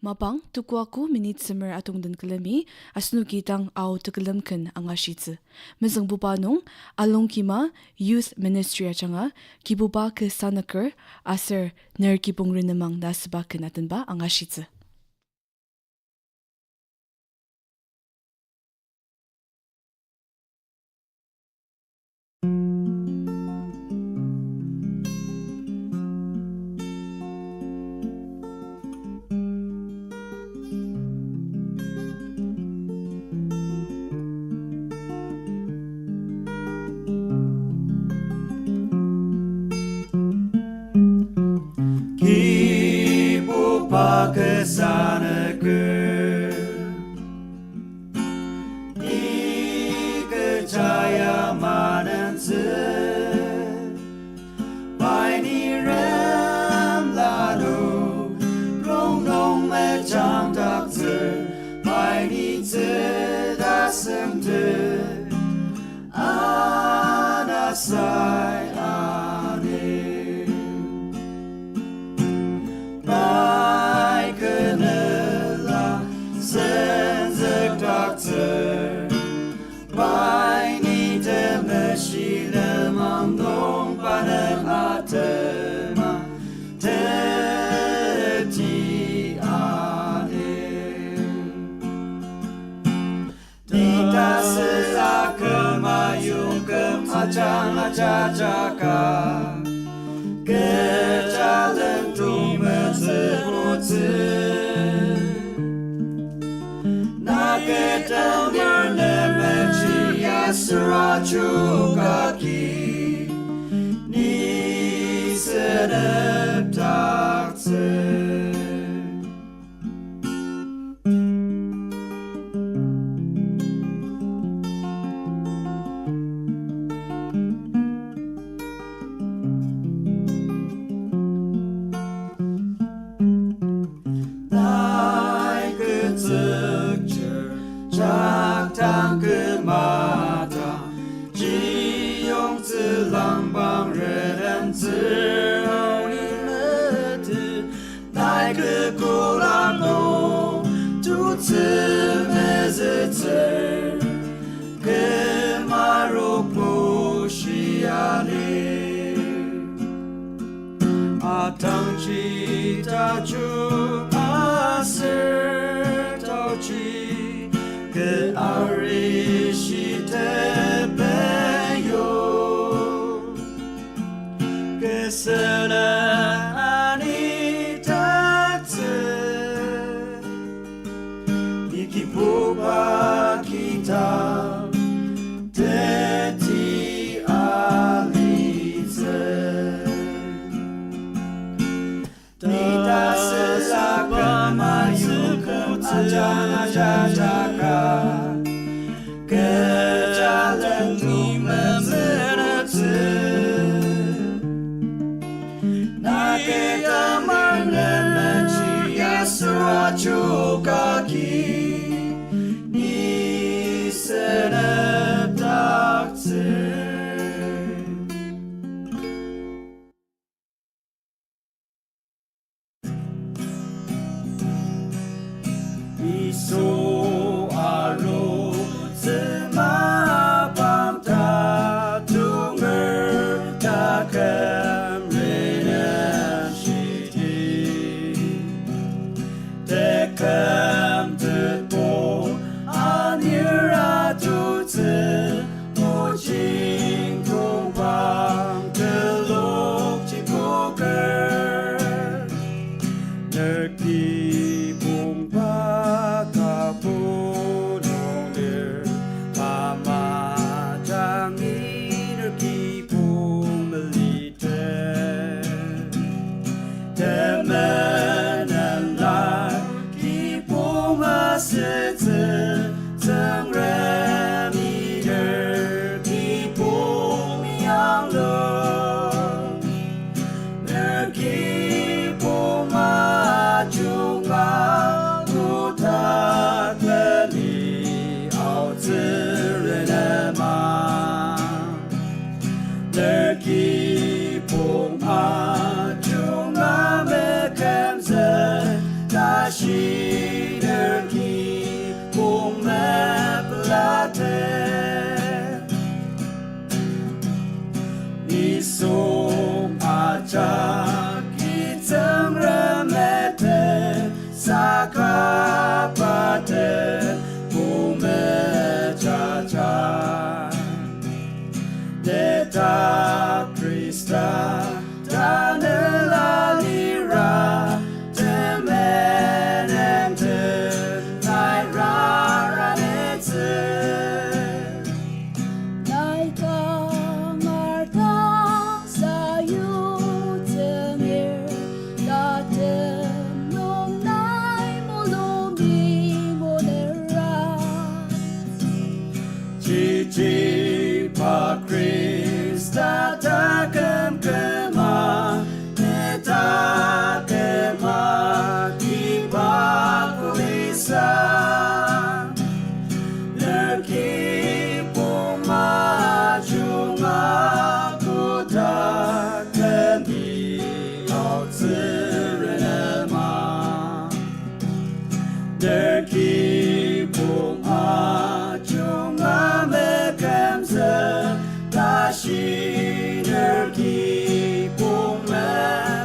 Mapang tukuaku minit semer atong dan kelemi asnu kitang au tekelemken angashitze. Mezeng bupanong along kima youth ministry achanga Kibuba Ku Sannuker aser ner Kibong Renemang da sebaken aten ba angashitze. Kibuba Ku Sannuker Ni kejaya manense Bai ni rem lado Rongnung Tendima doctor Bai ni da semte Anasai Jaka kejalan tu mensebuti nak kedengar nemencia seracu kaki ni sedap tak Atang cita cuma sertauci ke arishi tebeyo kesenani tatse i.Kibuba kita Jaka kejalan tu mensebuti nak kedengar nemencia seracu kaki ni sedap tak So aro semapam tatunger takam renan shiti tekam tepo anira tutse mojing Tongpang telok cikoker nerki Jumpa 다시 늘 기쁨에 불러대 이송 아자 기정 렘레테 사카바테 꿈에 자자 Dept Krista Tanular temenenten Nai raranetsen Nai kangartang sayuang datem nong nai mulungi monera Cici Pa Krista takem kema Neta kema kipa kulisa Nerkipung maju ngaku takkan i.Oh Renemang Nerkipung maju ngamekemse 다시 늘 기쁨에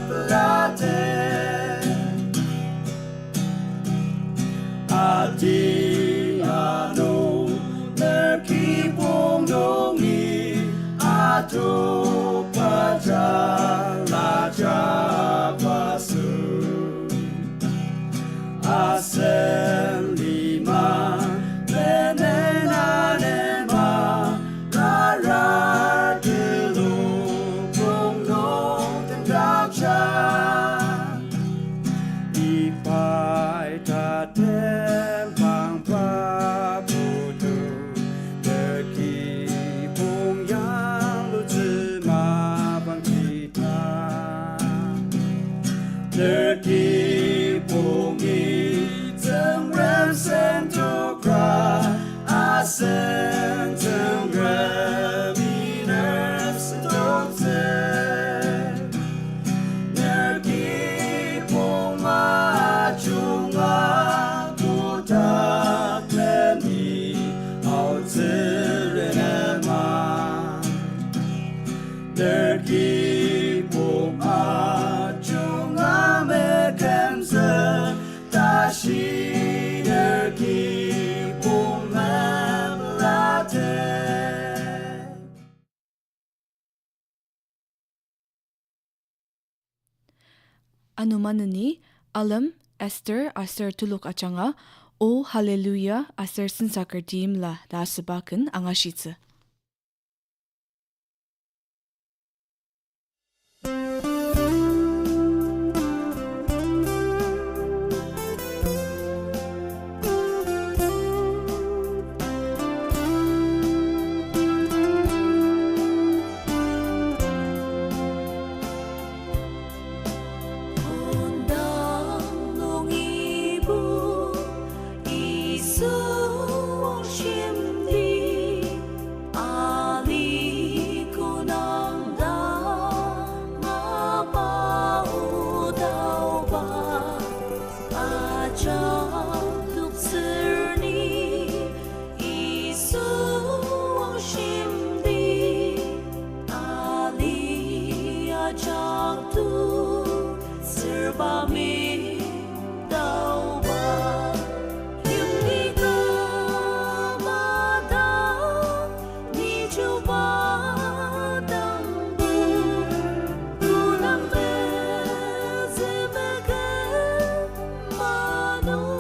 불러대 아디아노 늘 기쁨동이 아두빠자 라자바수 아셀리마 베네나네마 라라 르루 롱롱 땡각자 이파이 다템 방파부두 느끼 봉양 루즈마 방기타 느끼 봉이 정렘 센토그라 아센 정렘 이.Ner 스토세 느끼 봉마 중아 부탁된 i.Oh Renemang 느끼 봉마 중아 맥햄세 다시 느끼 봉마 불러대 Ano man ni, alam, Esther tulok achanga, o Halleluyah ii.Sensaker teimla da sebaken angashitze. No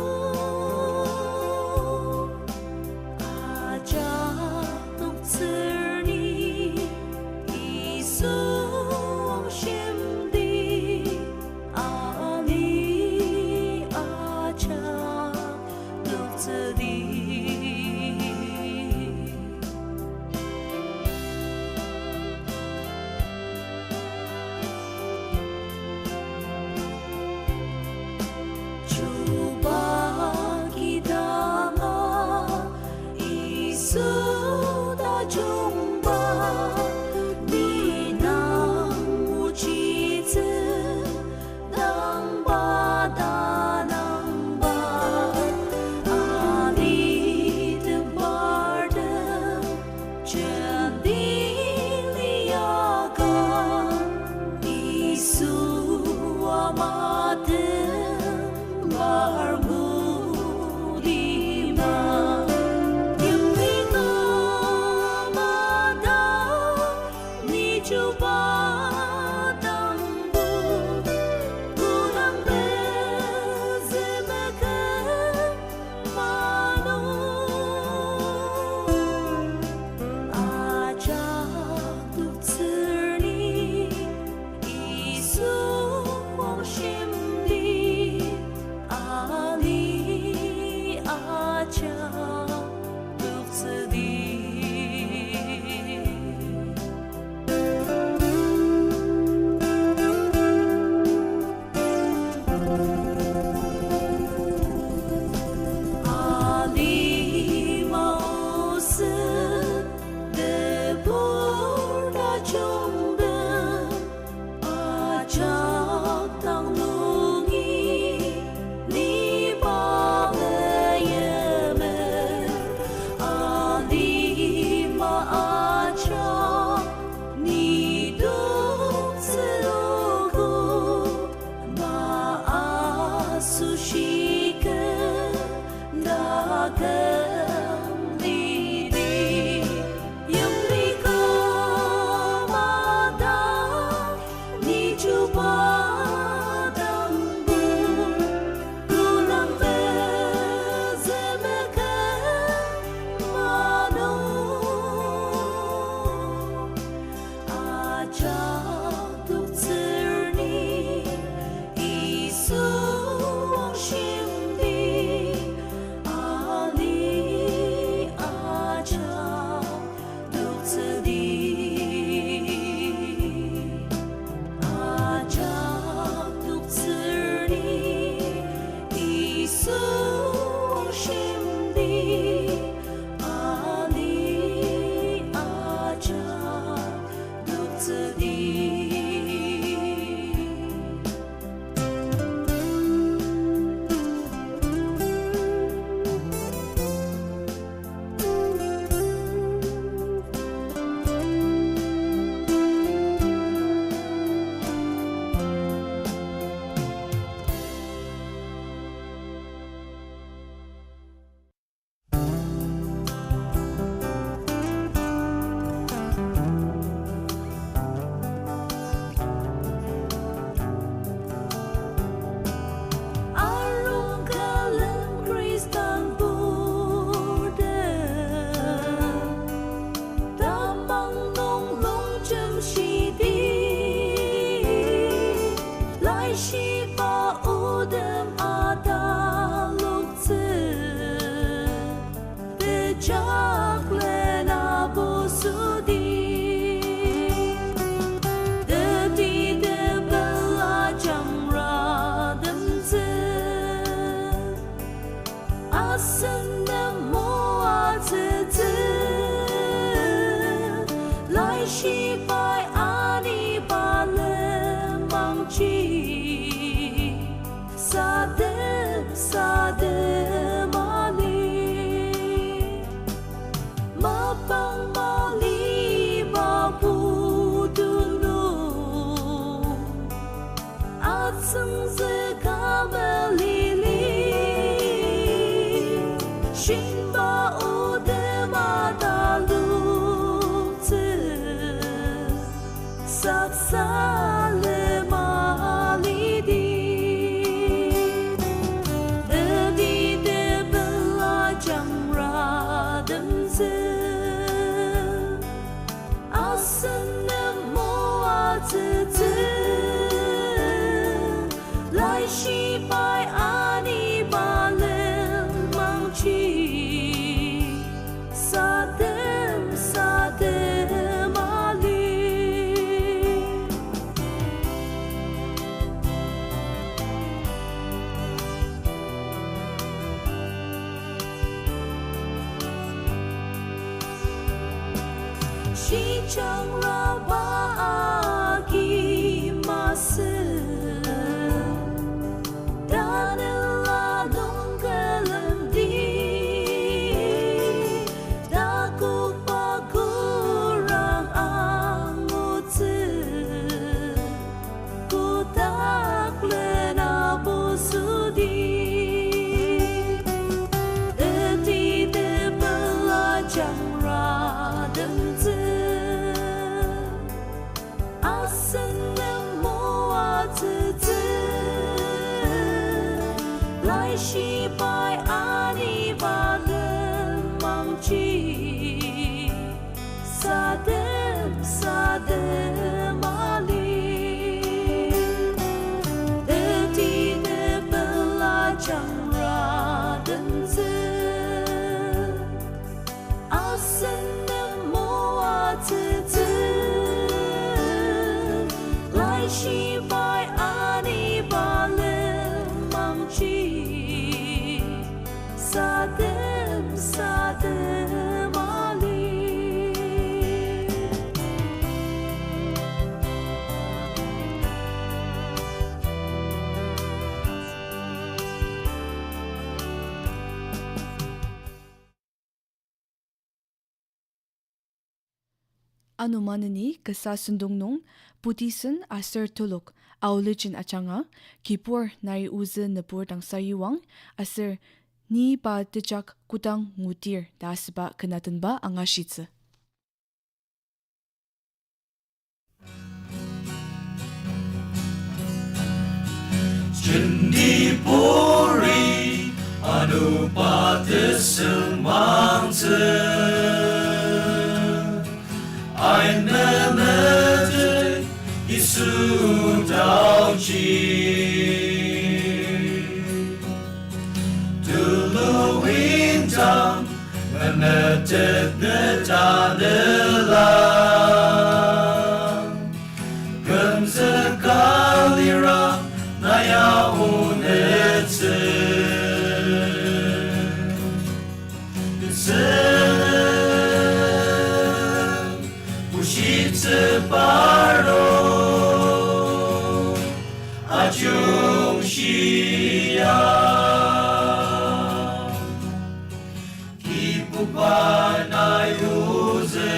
Ano manani kasasundong nung putisan Esther tulok Aolijen achanga Kibor Nai Ozu Nubur Dang sayuang Esther ni Pa Tejak Kodang Ngudir dasba kenatan ba ang ashitse. Jendi pori anu pate semangse ii.Ner mete isu dao ji dulu wintang menetet netanela gem sekali ra Nai Ozu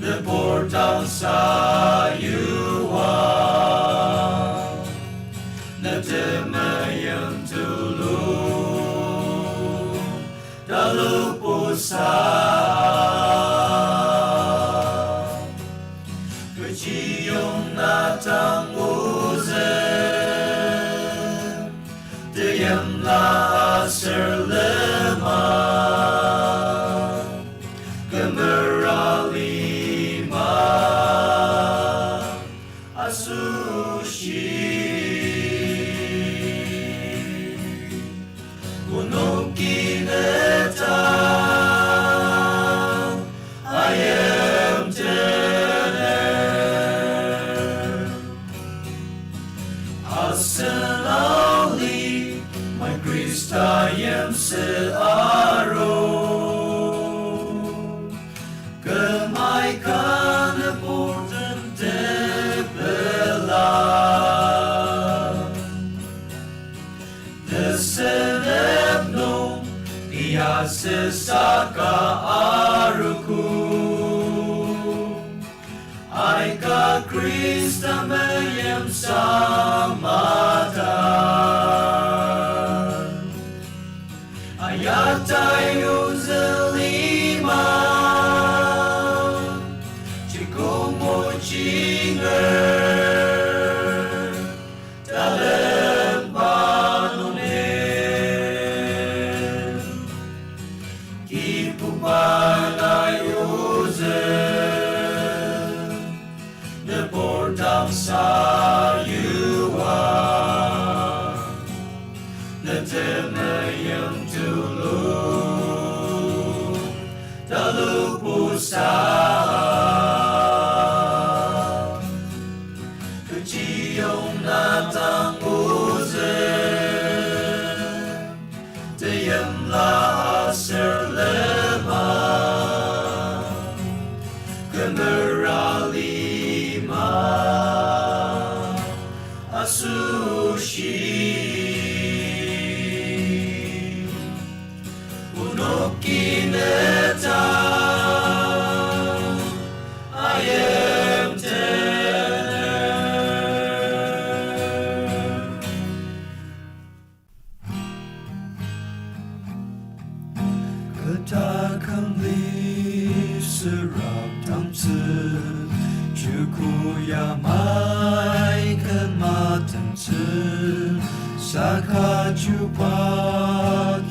Nubur Dang sayuang teimla tulu dalu pusa kecium natang uzen teimla lemah gemeralima asushi gunung kinetang i.Ner asenali my Krista yem se aro kemaikan porten tebela desenepno i.Sensaker aruku Aika Krista meyem samatan ayatai uzelima cikumu cinger dalam panunen i.Kibuba Nai Ozu Nubur Dang sayuang teimla tulu dalu pusa kecium natang uzen teimla lemah gemeralima asushi unok kinetang i.Ner ketakam li serap tamse cukuya mai kematan saka cupa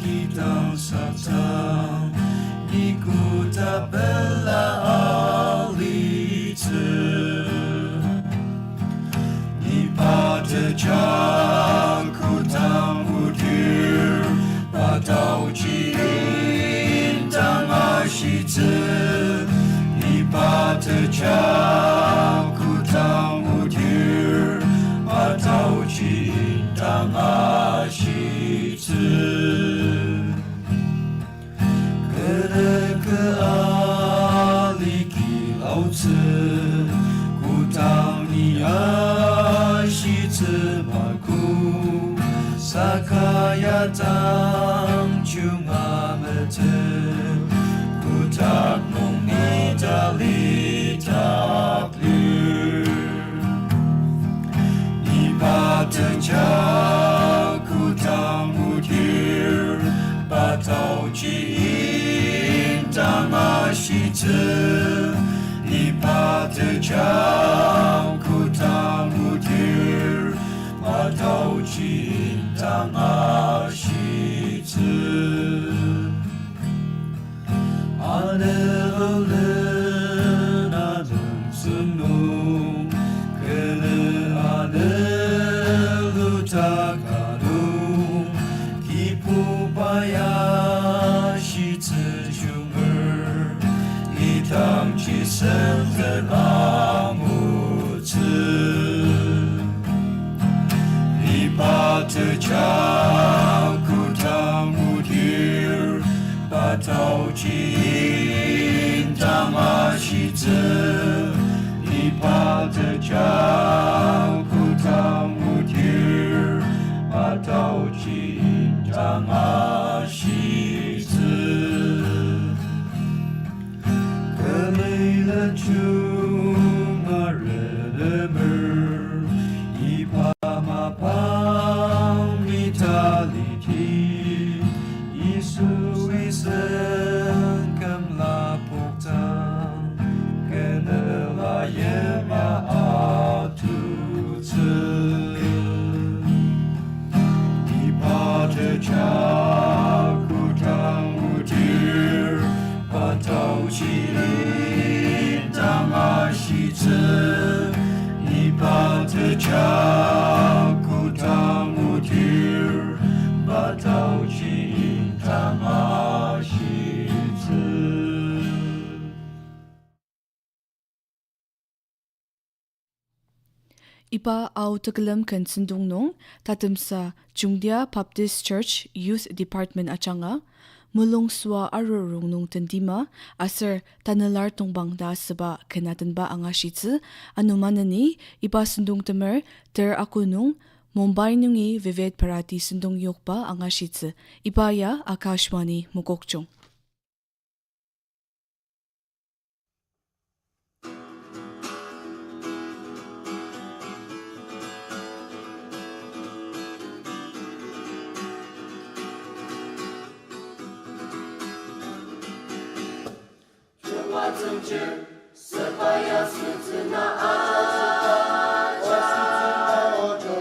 kita satang ikuta bela alite ni Pa Tejak Kodang Ngudir padau jintang ashite ni Pa Tejak Kodang Ngudir padau jintang ashite ke aliki lauce Kodang ni ashite maku sakaya tang chungamete kutak mong nidalitaplir ni Pa Tejak Kodang 着你Pa Tejak Kodang Ngudir Matau Cintang Asyik Halleluyah 나는 순놈 그는 Halleluyah 가룸 기쁘바야 시즈중을 이 당치 생들 아무츠 이 Pa Tejak Kodang Ngudir Batau Cintang Asyik 이 Pa Tejak Kodang Ngudir Batau Cintang Asyik Kemailan Cunga Renemang 이 밤아밤 vitality 이수의 생감라 폭탄 그늘라의 마아투즈 이 Pa Tejak Kodang Ngudir Batau Cintang Asyik 이 Pa Tejak Kodang Ngudir Batau Cintang Asyik Ipa au tegelam kan sendung nong tatemsa Chungtia Baptist Church Youth Department achanga Mulungsoa Arur Rongnung Tendima i.Tanular Tongpang da seba kenaten ba anga shitsu anumanani ipa sendung temer ter akunung Mumbai nungi vivid parati sendung yokpa anga shitsu ipa ya Akashwani Mukokchong政治 supaya sejenak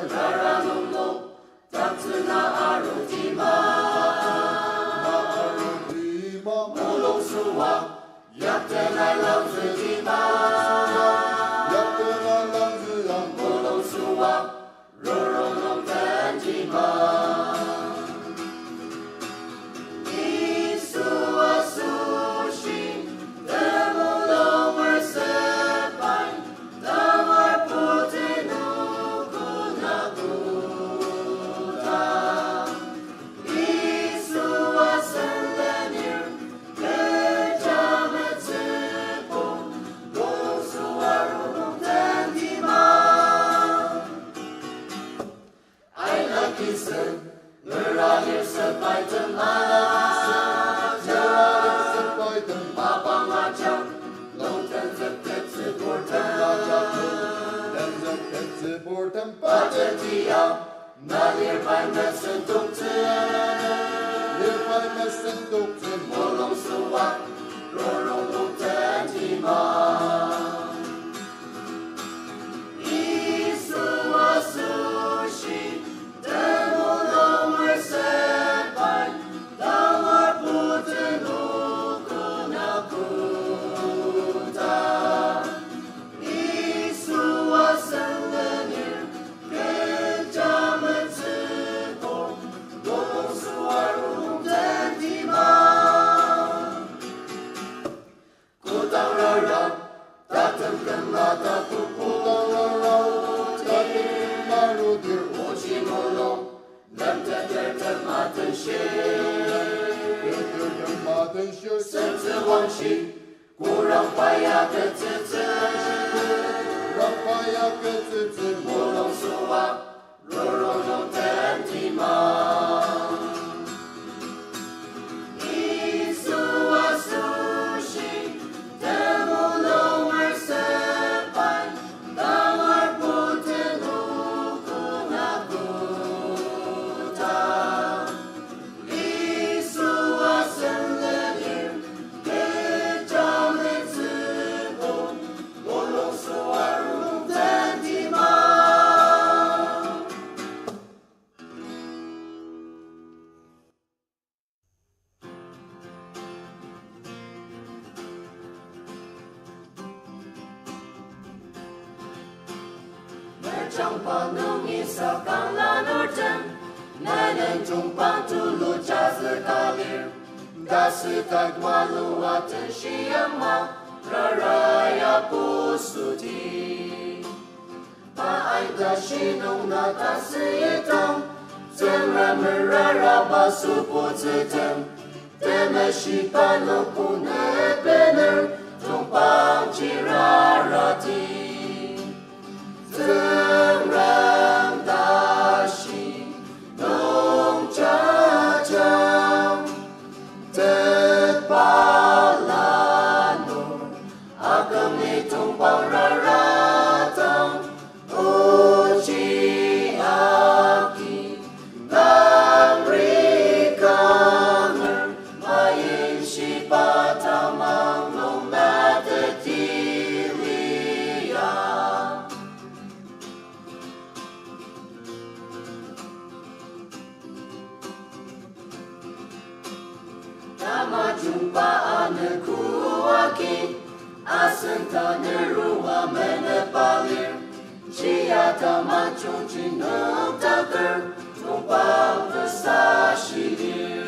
Rarang tak senak Mulungsoa yak tenai lau sejima Mulungsoa Arur Rongnung Tendima Pa Tejak Nalir pai mesen tukze Mulungsoa Arur Rongnung Tendima Isua sushi Demolong mersepai Damar putih nukun akuta Isua sengenir Kejaman sepong Mulungsoa Arur Rongnung Tendima Kodang larang Datem kemata甚至忘记故让paya的自责Mulungsoa Arur Rongnung Tendima Isua sushi Demolong mersepai Damar putih nukun akuta Isua sengenir Kejaman 将把农民撒刚拉诺真，乃能中邦土路扎子卡里，达斯达马路瓦真西洋嘛，拉拉呀不苏提，把爱的西农那达斯一当，真然们拉拉把苏不自等，得么西巴诺不能别能，中邦吉拉拉提。曾让大喜农家长的巴拉诺阿更你同邦拉拉当乌吉阿基当瑞康尔马因西巴塔芒农那的地里呀。Nama jumpa ane kuaki, asenta nerua menepalir, Chia tama chungti nuktaker, Tongpang bersashidir.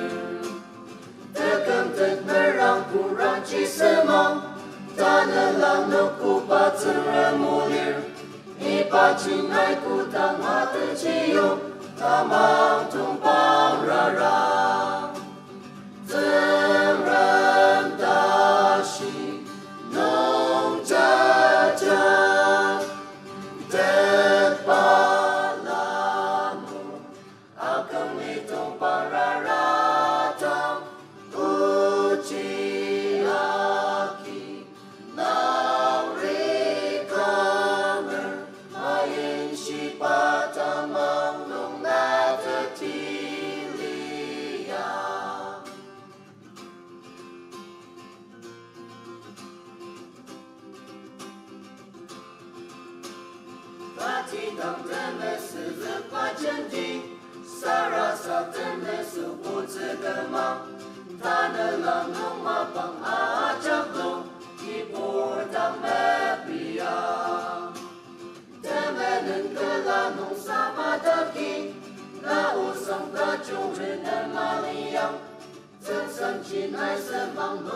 Tekem tek merang kurang cisemang, Tanelang nukupa teremulir, Ipa cinai kutang mata cium, Tamang Tongpang rarang. 曾然大喜农家长的巴拉诺阿更你东巴拉拉当乌吉阿基那瑞康尔马因西巴达芒农那的提里呀。Batidang temesu lepa jendi, sarasa temesu putse gemang, tanelang nong mapang ajak dong, i.Kibur dang mepia. Temenen kelanong sama daki, la usang kacung renemang liang, 真生起来生忙路